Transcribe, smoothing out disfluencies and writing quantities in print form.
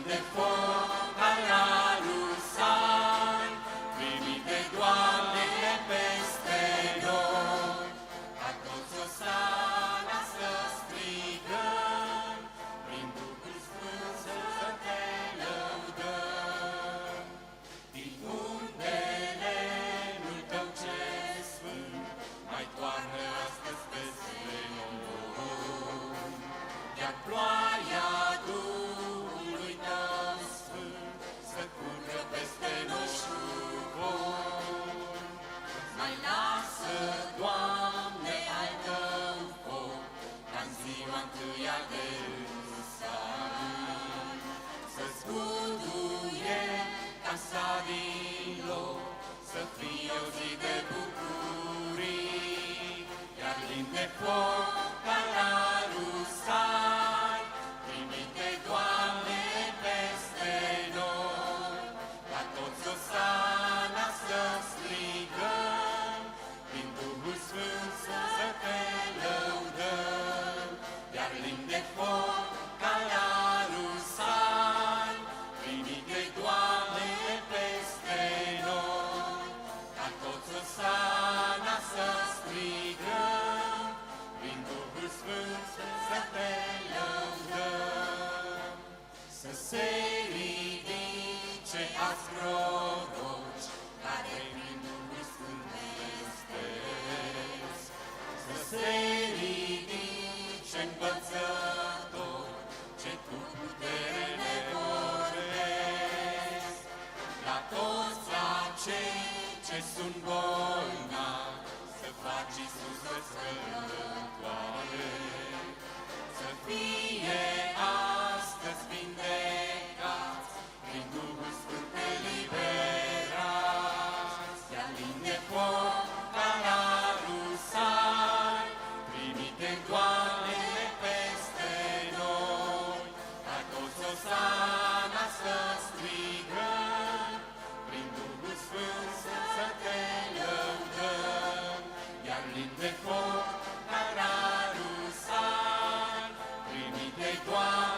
de foc al arusai, trimite, Doamne, peste noi, ca toți osana să strigăm, prin Duhul Sfânt să te lăudăm. Din muntele lui Tău cel sfânt, mai toarnă astăzi peste noi, iar ploaia Duhului Tău sfânt să curgă peste noi și voi. Mai lasă, Doamne, al Tău foc, ca-n ziua întâia de însari, să zguduie casa din loc, să fie o zi de bucurii, iar limbi de foc ca la rusari, trimite, Doamne, peste noi, ca toți osana să strigăm, prin Duhul Sfânt să te lăudăm, iar limbi de foc ca la rusari, trimite, Doamne, peste noi, ca toți osana să strigăm, prin Duhul Sfânt să te lăudăm. Să se ridice azi proroci, care prin Duhul Sfânt vestesc, să se ridice învățători, ce cu putere ne vorbesc, la toți acei ce sunt bolnavi, să faci Iisus răscălătoare, să fie astăzi vindecați, prin Duhul Sfânt eliberați, iar limbi de foc ca la rusari, trimite, Doamne, peste noi, ca toți osana să strigăm, prin Duhul Sfânt să te lăudăm, iar limbi de foc ca la rusari, trimite, Doamne,